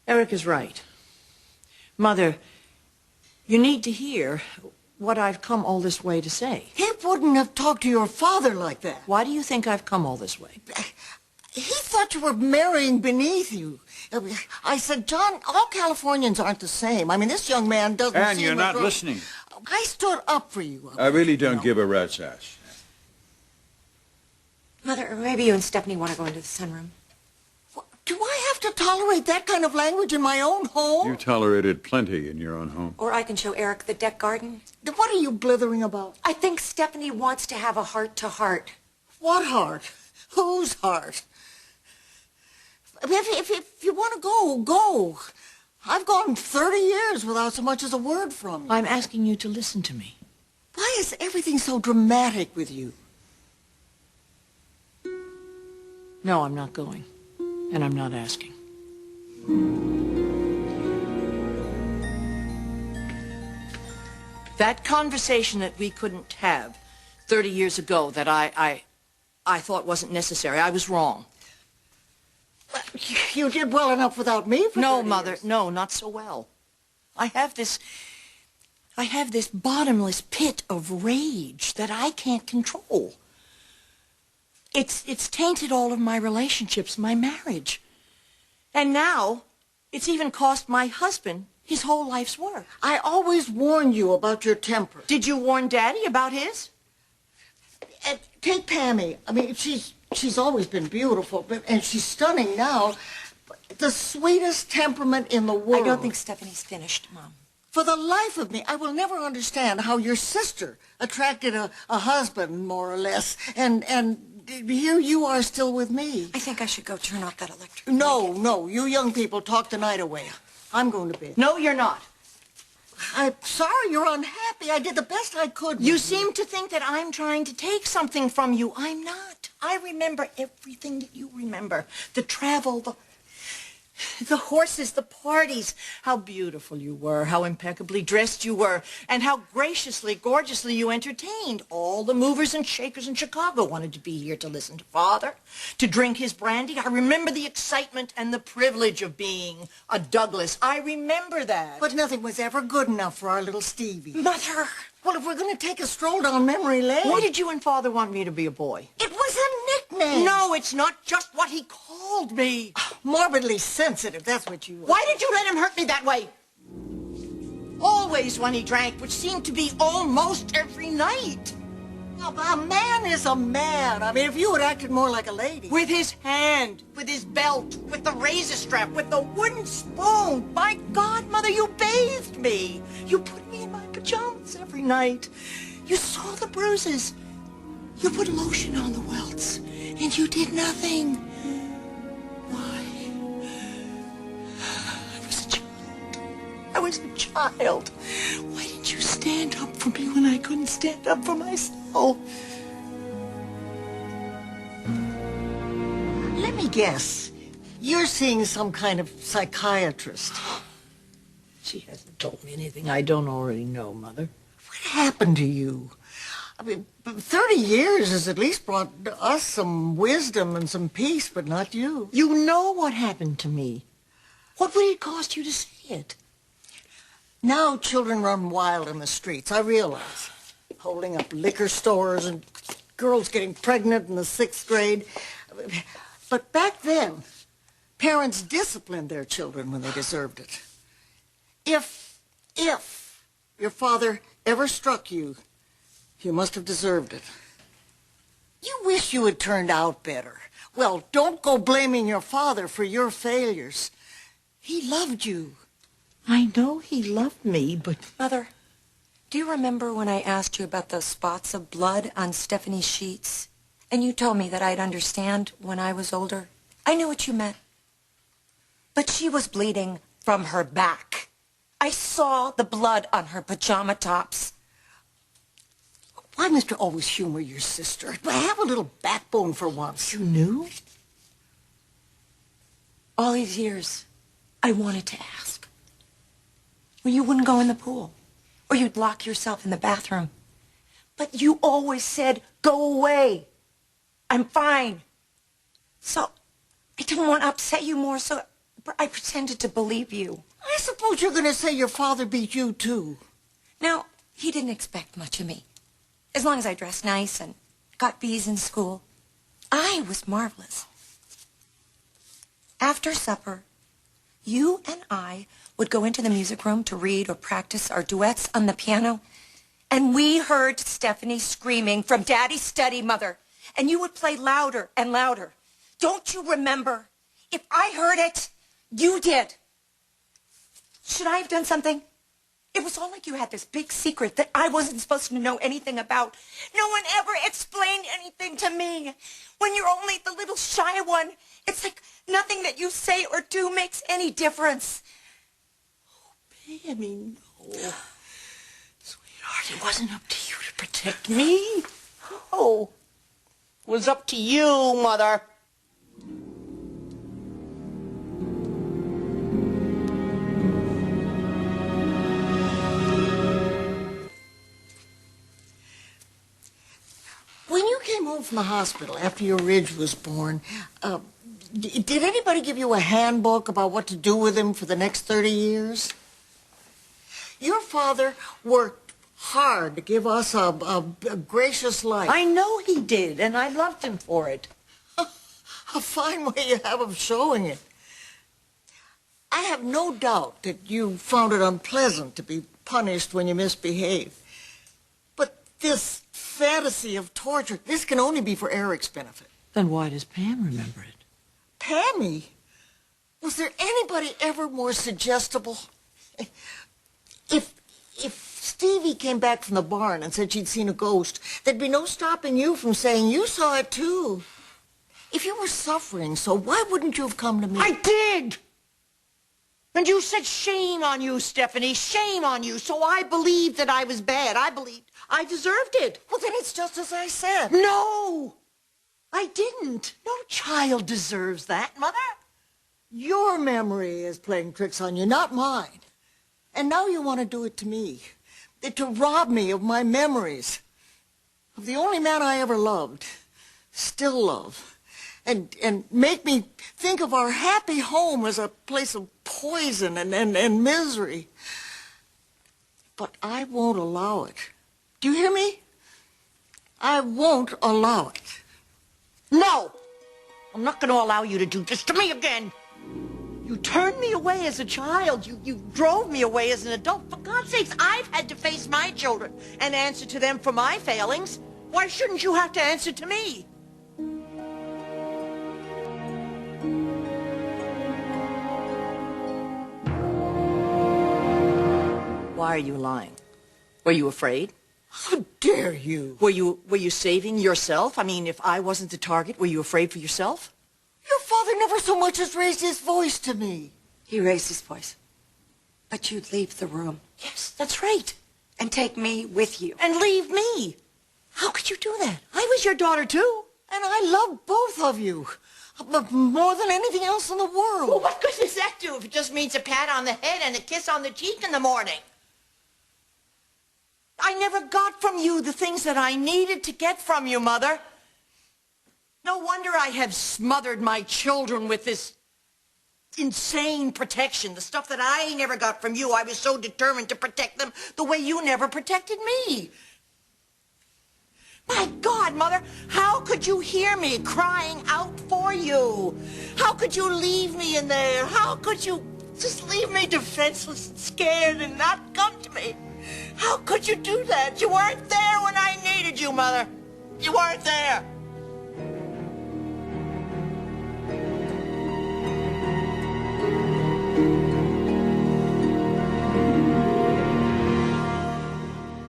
Eric is right. Mother, you need to hear what I've come all this way to say. He wouldn't have talked to your father like that. Why do you think I've come all this way? He thought you were marrying beneath you. I said, John, all Californians aren't the same. I mean, this young man doesn't Anne, seem you're like not listening. I stood up for you. I really don't give a rat's ass. Mother, maybe you and Stephanie want to go into the sunroom. Do I have to tolerate that kind of language in my own home? You tolerated plenty in your own home. Or I can show Eric the deck garden. What are you blithering about? I think Stephanie wants to have a heart-to-heart. What heart? Whose heart? If you want to go, go. I've gone 30 years without so much as a word from you. I'm asking you to listen to me. Why is everything so dramatic with you? No, I'm not going. And I'm not asking. That conversation that we couldn't have 30 years ago that I thought wasn't necessary, I was wrong. You did well enough without me for No, 30 Mother, years. no, not so well. I have this bottomless pit of rage that I can't control. It's tainted all of my relationships, my marriage. And now, it's even cost my husband his whole life's work. I always warned you about your temper. Did you warn Daddy about his? Take Pammy. I mean, she's always been beautiful, and she's stunning now. The sweetest temperament in the world. I don't think Stephanie's finished, Mom. For the life of me, I will never understand how your sister attracted a husband, more or less, and here you are still with me. I think I should go turn off that electric No, blanket. you young people talk the night away. I'm going to bed. No, you're not. I'm sorry you're unhappy. I did the best I could. You seem to think that I'm trying to take something from you. I'm not. I remember everything that you remember. The travel, the horses, the parties, how beautiful you were, how impeccably dressed you were, and how graciously, gorgeously you entertained. All the movers and shakers in Chicago wanted to be here to listen to Father, to drink his brandy. I remember the excitement and the privilege of being a Douglas. I remember that. But nothing was ever good enough for our little Stevie. Mother! Well, if we're going to take a stroll down memory lane... Why did you and Father want me to be a boy? It was a nickname. No, it's not just what he called me. Morbidly sensitive, that's what you were. Why did you let him hurt me that way? Always when he drank, which seemed to be almost every night. A man is a man. I mean, if you had acted more like a lady. With his hand, with his belt, with the razor strap, with the wooden spoon. My God, Mother, you bathed me. You put me in my pajamas every night. You saw the bruises. You put lotion on the welts, and you did nothing. Why? I was a child. Why didn't you stand up for me when I couldn't stand up for myself? Let me guess. You're seeing some kind of psychiatrist. She hasn't told me anything I don't already know, Mother. What happened to you? I mean, 30 years has at least brought us some wisdom and some peace, but not you. You know what happened to me. What would it cost you to say it? Now children run wild in the streets, I realize. Holding up liquor stores and girls getting pregnant in the 6th grade. But back then, parents disciplined their children when they deserved it. If your father ever struck you, you must have deserved it. You wish you had turned out better. Well, don't go blaming your father for your failures. He loved you. I know he loved me, but... Mother, do you remember when I asked you about those spots of blood on Stephanie's sheets? And you told me that I'd understand when I was older? I knew what you meant. But she was bleeding from her back. I saw the blood on her pajama tops. Why, Mr. Always humor your sister? Have a little backbone for once. You knew? All these years, I wanted to ask. Well, you wouldn't go in the pool, or you'd lock yourself in the bathroom. But you always said, go away. I'm fine. So I didn't want to upset you more, so I pretended to believe you. I suppose you're going to say your father beat you, too. Now, he didn't expect much of me. As long as I dressed nice and got B's in school, I was marvelous. After supper, you and I would go into the music room to read or practice our duets on the piano, and we heard Stephanie screaming from Daddy's study, Mother, and you would play louder and louder. Don't you remember? If I heard it, you did. Should I have done something? It was all like you had this big secret that I wasn't supposed to know anything about. No one ever explained anything to me. When you're only the little shy one, it's like nothing that you say or do makes any difference. Oh, Pammy, no. Sweetheart, it wasn't up to you to protect me. Oh, it was up to you, Mother. When you came home from the hospital after your Ridge was born, did anybody give you a handbook about what to do with him for the next 30 years? Your father worked hard to give us a gracious life. I know he did, and I loved him for it. A fine way you have of showing it. I have no doubt that you found it unpleasant to be punished when you misbehaved. But this fantasy of torture, this can only be for Eric's benefit. Then why does Pam remember it? Pammy? Was there anybody ever more suggestible? If Stevie came back from the barn and said she'd seen a ghost, there'd be no stopping you from saying you saw it too. If you were suffering so, why wouldn't you have come to me? I did! And you said shame on you, Stephanie, shame on you. So I believed that I was bad. I believed I deserved it. Well, then it's just as I said. No, I didn't. No child deserves that, Mother. Your memory is playing tricks on you, not mine. And now you want to do it to me. To rob me of my memories. Of the only man I ever loved. Still love. And make me think of our happy home as a place of poison and misery. But I won't allow it. Do you hear me? I won't allow it. No, I'm not going to allow you to do this to me again. You turned me away as a child. You drove me away as an adult. For God's sakes, I've had to face my children and answer to them for my failings. Why shouldn't you have to answer to me? Why are you lying? Were you afraid? How dare you? Were you saving yourself? I mean, if I wasn't the target, were you afraid for yourself? Your father never so much as raised his voice to me. He raised his voice. But you'd leave the room. Yes, that's right. And take me with you. And leave me. How could you do that? I was your daughter, too. And I love both of you. More than anything else in the world. Well, what good does that do if it just means a pat on the head and a kiss on the cheek in the morning? I never got from you the things that I needed to get from you, Mother. No wonder I have smothered my children with this insane protection. The stuff that I never got from you, I was so determined to protect them the way you never protected me. My God, Mother, how could you hear me crying out for you? How could you leave me in there? How could you just leave me defenseless and scared and not come to me? How could you do that? You weren't there when I needed you, Mother. You weren't there.